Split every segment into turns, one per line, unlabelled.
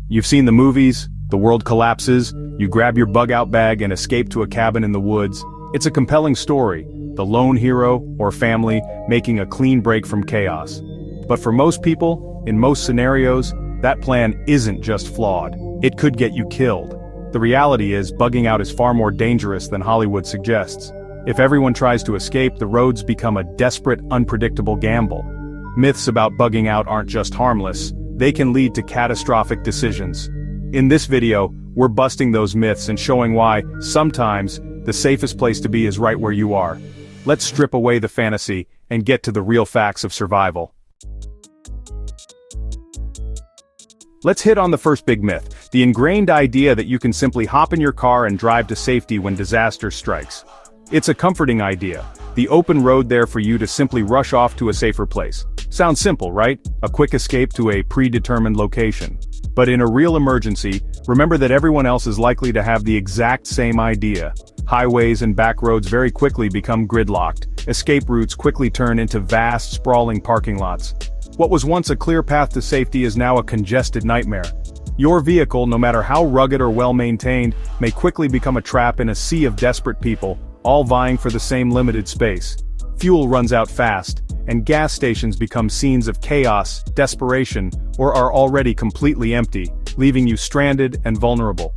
You've seen the movies, the world collapses, you grab your bug-out bag and escape to a cabin in the woods. It's a compelling story, the lone hero or family making a clean break from chaos. But for most people, in most scenarios, that plan isn't just flawed. It could get you killed. The reality is, bugging out is far more dangerous than Hollywood suggests. If everyone tries to escape, the roads become a desperate, unpredictable gamble. Myths about bugging out aren't just harmless, they can lead to catastrophic decisions. In this video, we're busting those myths and showing why, sometimes, the safest place to be is right where you are. Let's strip away the fantasy and get to the real facts of survival. Let's hit on the first big myth, the ingrained idea that you can simply hop in your car and drive to safety when disaster strikes. It's a comforting idea, the open road there for you to simply rush off to a safer place. Sounds simple, right? A quick escape to a predetermined location. But in a real emergency, remember that everyone else is likely to have the exact same idea. Highways and back roads very quickly become gridlocked. Escape routes quickly turn into vast, sprawling parking lots. What was once a clear path to safety is now a congested nightmare. Your vehicle, no matter how rugged or well-maintained, may quickly become a trap in a sea of desperate people, all vying for the same limited space. Fuel runs out fast, and gas stations become scenes of chaos, desperation, or are already completely empty, leaving you stranded and vulnerable.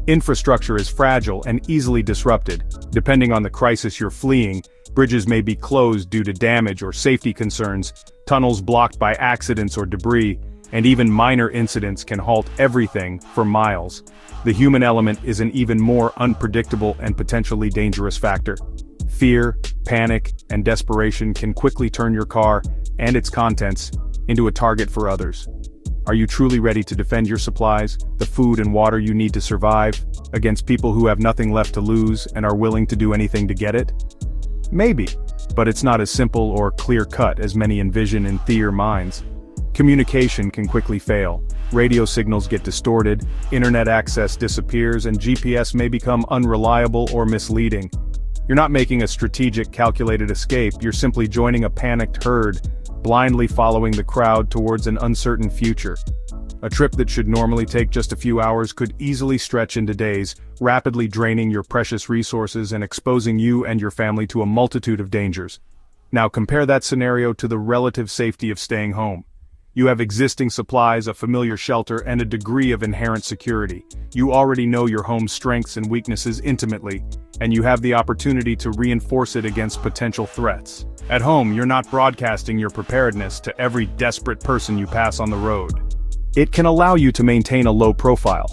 Infrastructure is fragile and easily disrupted. Depending on the crisis you're fleeing, bridges may be closed due to damage or safety concerns, tunnels blocked by accidents or debris, and even minor incidents can halt everything for miles. The human element is an even more unpredictable and potentially dangerous factor. Fear, panic, and desperation can quickly turn your car and its contents into a target for others. Are you truly ready to defend your supplies, the food and water you need to survive, against people who have nothing left to lose and are willing to do anything to get it? Maybe, but it's not as simple or clear-cut as many envision in their minds. Communication can quickly fail. Radio signals get distorted, internet access disappears, and GPS may become unreliable or misleading. You're not making a strategic, calculated escape, you're simply joining a panicked herd, blindly following the crowd towards an uncertain future. A trip that should normally take just a few hours could easily stretch into days, rapidly draining your precious resources and exposing you and your family to a multitude of dangers. Now compare that scenario to the relative safety of staying home. You have existing supplies, a familiar shelter, and a degree of inherent security. You already know your home's strengths and weaknesses intimately, and you have the opportunity to reinforce it against potential threats. At home, you're not broadcasting your preparedness to every desperate person you pass on the road. It can allow you to maintain a low profile.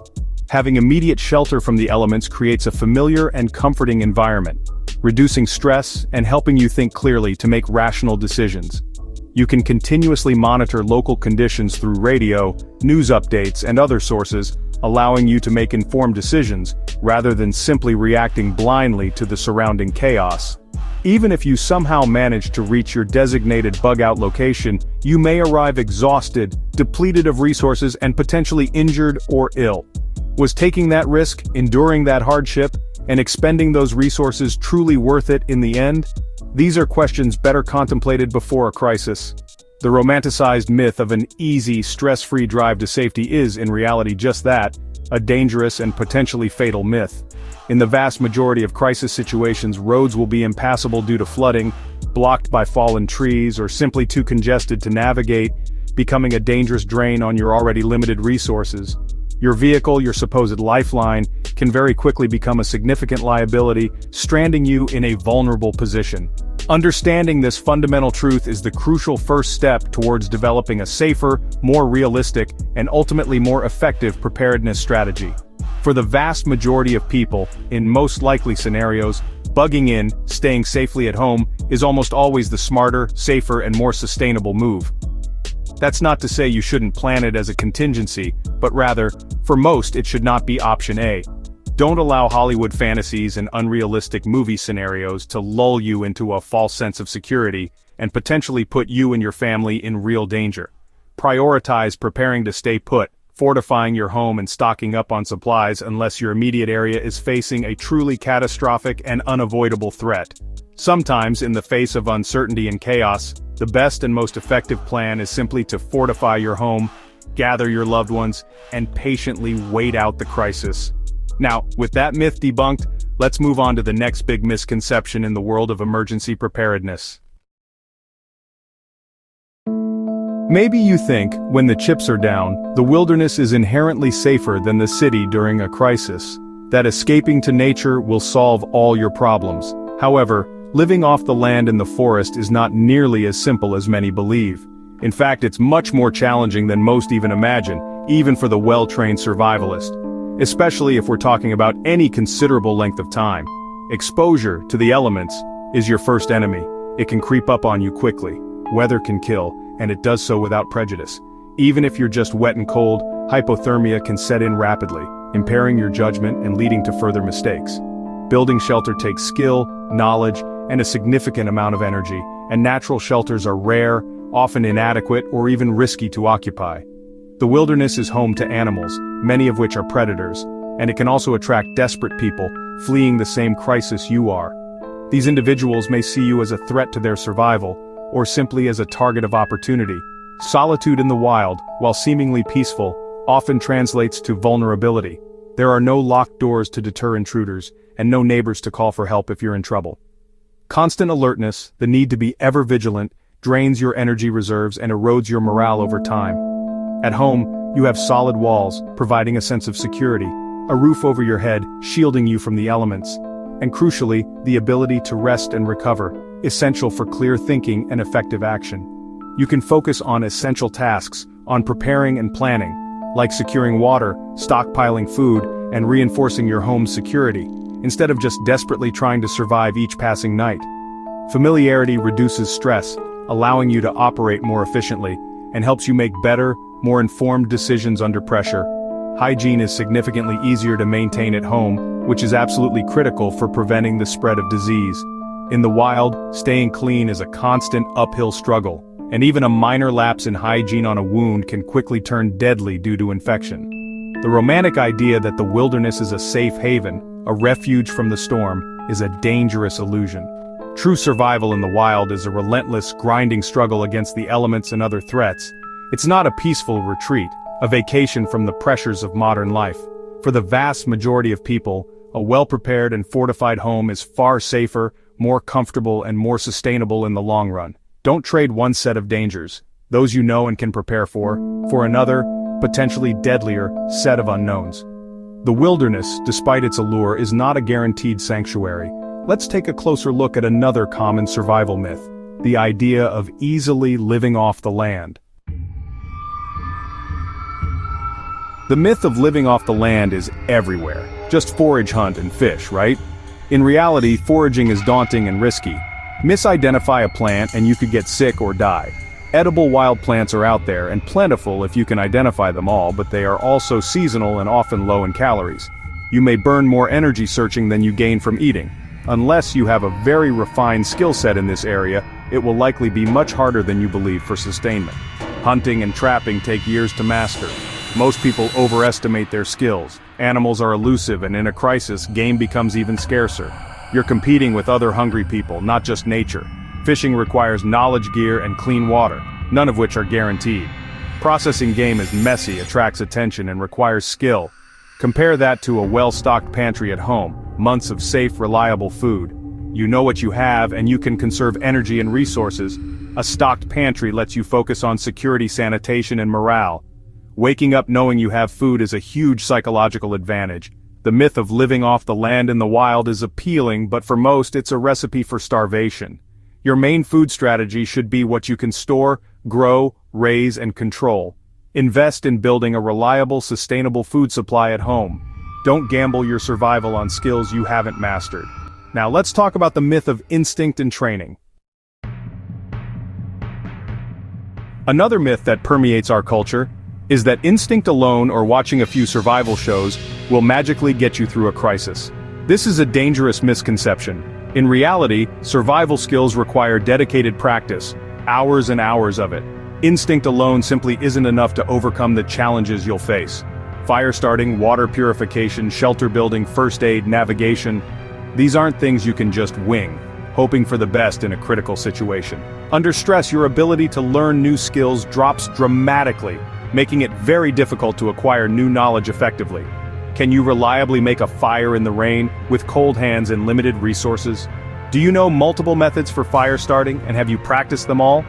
Having immediate shelter from the elements creates a familiar and comforting environment, reducing stress and helping you think clearly to make rational decisions. You can continuously monitor local conditions through radio, news updates, and other sources, allowing you to make informed decisions, rather than simply reacting blindly to the surrounding chaos. Even if you somehow manage to reach your designated bug-out location, you may arrive exhausted, depleted of resources, and potentially injured or ill. Was taking that risk, enduring that hardship, and expending those resources truly worth it in the end? These are questions better contemplated before a crisis. The romanticized myth of an easy, stress-free drive to safety is, in reality, just that, a dangerous and potentially fatal myth. In the vast majority of crisis situations, roads will be impassable due to flooding, blocked by fallen trees, or simply too congested to navigate, becoming a dangerous drain on your already limited resources. Your vehicle, your supposed lifeline, can very quickly become a significant liability, stranding you in a vulnerable position. Understanding this fundamental truth is the crucial first step towards developing a safer, more realistic, and ultimately more effective preparedness strategy. For the vast majority of people, in most likely scenarios, bugging in, staying safely at home, is almost always the smarter, safer, and more sustainable move. That's not to say you shouldn't plan it as a contingency, but rather, for most it should not be option A. Don't allow Hollywood fantasies and unrealistic movie scenarios to lull you into a false sense of security, and potentially put you and your family in real danger. Prioritize preparing to stay put, fortifying your home and stocking up on supplies unless your immediate area is facing a truly catastrophic and unavoidable threat. Sometimes, in the face of uncertainty and chaos, the best and most effective plan is simply to fortify your home, gather your loved ones, and patiently wait out the crisis. Now, with that myth debunked, let's move on to the next big misconception in the world of emergency preparedness. Maybe you think, when the chips are down, the wilderness is inherently safer than the city during a crisis. That escaping to nature will solve all your problems. However, living off the land in the forest is not nearly as simple as many believe. In fact, it's much more challenging than most even imagine, even for the well-trained survivalist. Especially if we're talking about any considerable length of time. Exposure to the elements is your first enemy. It can creep up on you quickly. Weather can kill, and it does so without prejudice. Even if you're just wet and cold, hypothermia can set in rapidly, impairing your judgment and leading to further mistakes. Building shelter takes skill, knowledge, and a significant amount of energy, and natural shelters are rare, often inadequate, or even risky to occupy. The wilderness is home to animals, many of which are predators, and it can also attract desperate people, fleeing the same crisis you are. These individuals may see you as a threat to their survival, or simply as a target of opportunity. Solitude in the wild, while seemingly peaceful, often translates to vulnerability. There are no locked doors to deter intruders, and no neighbors to call for help if you're in trouble. Constant alertness, the need to be ever vigilant, drains your energy reserves and erodes your morale over time. At home, you have solid walls, providing a sense of security, a roof over your head, shielding you from the elements, and crucially, the ability to rest and recover, essential for clear thinking and effective action. You can focus on essential tasks, on preparing and planning, like securing water, stockpiling food, and reinforcing your home's security, instead of just desperately trying to survive each passing night. Familiarity reduces stress, allowing you to operate more efficiently, and helps you make better, more informed decisions under pressure. Hygiene is significantly easier to maintain at home, which is absolutely critical for preventing the spread of disease. In the wild, staying clean is a constant uphill struggle, and even a minor lapse in hygiene on a wound can quickly turn deadly due to infection. The romantic idea that the wilderness is a safe haven, a refuge from the storm, is a dangerous illusion. True survival in the wild is a relentless, grinding struggle against the elements and other threats. It's not a peaceful retreat, a vacation from the pressures of modern life. For the vast majority of people, a well-prepared and fortified home is far safer, more comfortable, and more sustainable in the long run. Don't trade one set of dangers, those you know and can prepare for another, potentially deadlier, set of unknowns. The wilderness, despite its allure, is not a guaranteed sanctuary. Let's take a closer look at another common survival myth, the idea of easily living off the land. The myth of living off the land is everywhere. Just forage, hunt, and fish, right? In reality, foraging is daunting and risky. Misidentify a plant and you could get sick or die. Edible wild plants are out there and plentiful if you can identify them all, but they are also seasonal and often low in calories. You may burn more energy searching than you gain from eating. Unless you have a very refined skill set in this area, it will likely be much harder than you believe for sustainment. Hunting and trapping take years to master. Most people overestimate their skills. Animals are elusive, and in a crisis, game becomes even scarcer. You're competing with other hungry people, not just nature. Fishing requires knowledge gear and clean water, none of which are guaranteed. Processing game is messy, attracts attention, and requires skill. Compare that to a well-stocked pantry at home, months of safe, reliable food. You know what you have, and you can conserve energy and resources. A stocked pantry lets you focus on security, sanitation, and morale. Waking up knowing you have food is a huge psychological advantage. The myth of living off the land in the wild is appealing, but for most it's a recipe for starvation. Your main food strategy should be what you can store, grow, raise, and control. Invest in building a reliable, sustainable food supply at home. Don't gamble your survival on skills you haven't mastered. Now let's talk about the myth of instinct and training. Another myth that permeates our culture is that instinct alone or watching a few survival shows will magically get you through a crisis. This is a dangerous misconception. In reality, survival skills require dedicated practice, hours and hours of it. Instinct alone simply isn't enough to overcome the challenges you'll face. Fire starting, water purification, shelter building, first aid, navigation. These aren't things you can just wing, hoping for the best in a critical situation. Under stress, your ability to learn new skills drops dramatically. making it very difficult to acquire new knowledge effectively. Can you reliably make a fire in the rain, with cold hands and limited resources? Do you know multiple methods for fire starting, and have you practiced them all?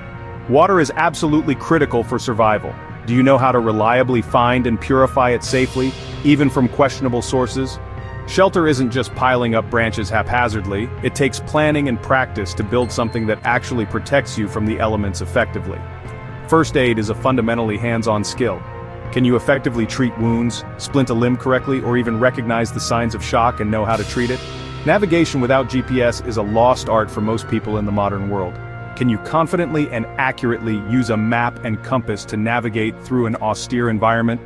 Water is absolutely critical for survival. Do you know how to reliably find and purify it safely, even from questionable sources? Shelter isn't just piling up branches haphazardly, it takes planning and practice to build something that actually protects you from the elements effectively. First aid is a fundamentally hands-on skill. Can you effectively treat wounds, splint a limb correctly, or even recognize the signs of shock and know how to treat it? Navigation without GPS is a lost art for most people in the modern world. Can you confidently and accurately use a map and compass to navigate through an austere environment?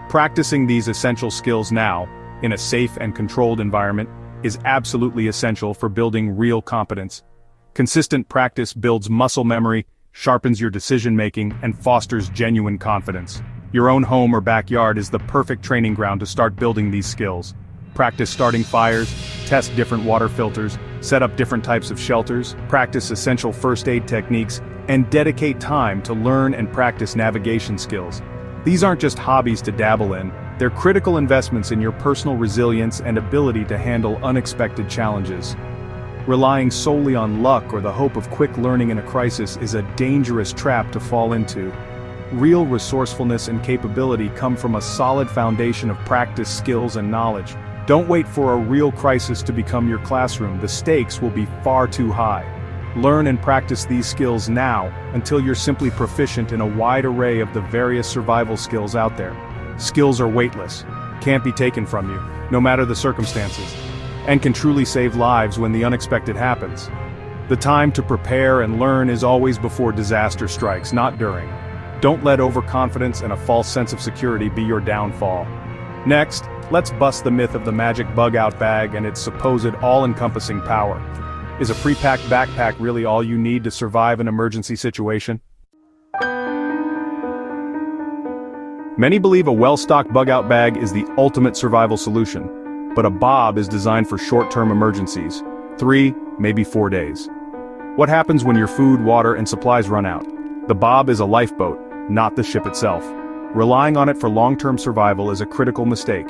Practicing these essential skills now, in a safe and controlled environment, is absolutely essential for building real competence. Consistent practice builds muscle memory, sharpens your decision-making, and fosters genuine confidence. Your own home or backyard is the perfect training ground to start building these skills. Practice starting fires, test different water filters, set up different types of shelters, practice essential first aid techniques, and dedicate time to learn and practice navigation skills. These aren't just hobbies to dabble in, they're critical investments in your personal resilience and ability to handle unexpected challenges. Relying solely on luck or the hope of quick learning in a crisis is a dangerous trap to fall into. Real resourcefulness and capability come from a solid foundation of practice, skills, and knowledge. Don't wait for a real crisis to become your classroom. The stakes will be far too high. Learn and practice these skills now, until you're simply proficient in a wide array of the various survival skills out there. Skills are weightless, can't be taken from you, no matter the circumstances, and can truly save lives when the unexpected happens. The time to prepare and learn is always before disaster strikes, not during. Don't let overconfidence and a false sense of security be your downfall. Next, let's bust the myth of the magic bug-out bag and its supposed all-encompassing power. Is a pre-packed backpack really all you need to survive an emergency situation? Many believe a well-stocked bug-out bag is the ultimate survival solution, but a bob is designed for short-term emergencies, 3, maybe 4 days. What happens when your food, water, and supplies run out? The bob is a lifeboat, not the ship itself. Relying on it for long-term survival is a critical mistake.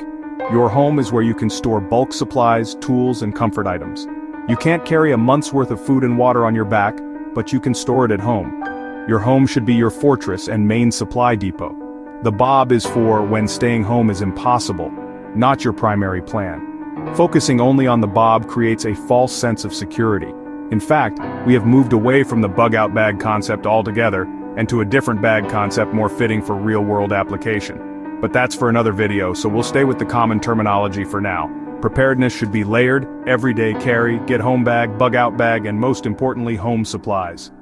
Your home is where you can store bulk supplies, tools, and comfort items. You can't carry a month's worth of food and water on your back, but you can store it at home. Your home should be your fortress and main supply depot. The bob is for when staying home is impossible, not your primary plan. Focusing only on the bob creates a false sense of security. In fact, we have moved away from the bug-out bag concept altogether, and to a different bag concept more fitting for real-world application. But that's for another video, so we'll stay with the common terminology for now. Preparedness should be layered, everyday carry, get-home bag, bug-out bag, and most importantly, home supplies.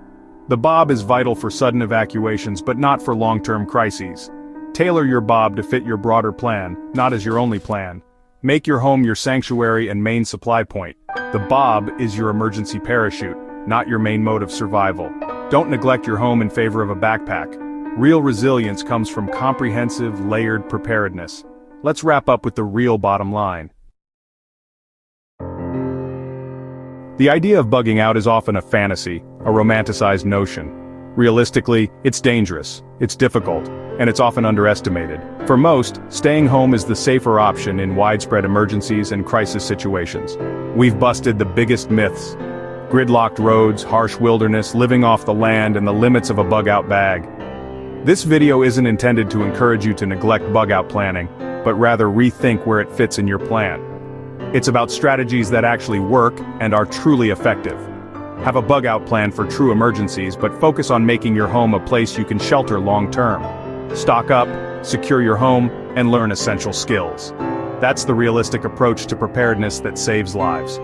The bob is vital for sudden evacuations, but not for long-term crises. Tailor your bob to fit your broader plan, not as your only plan. Make your home your sanctuary and main supply point. The bob is your emergency parachute, not your main mode of survival. Don't neglect your home in favor of a backpack. Real resilience comes from comprehensive, layered preparedness. Let's wrap up with the real bottom line. The idea of bugging out is often a fantasy, a romanticized notion. Realistically, it's dangerous, it's difficult, and it's often underestimated. For most, staying home is the safer option in widespread emergencies and crisis situations. We've busted the biggest myths: gridlocked roads, harsh wilderness, living off the land, and the limits of a bug-out bag. This video isn't intended to encourage you to neglect bug-out planning, but rather rethink where it fits in your plan. It's about strategies that actually work and are truly effective. Have a bug-out plan for true emergencies, but focus on making your home a place you can shelter long-term. Stock up, secure your home, and learn essential skills. That's the realistic approach to preparedness that saves lives.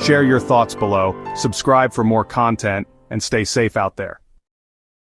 Share your thoughts below, subscribe for more content, and stay safe out there.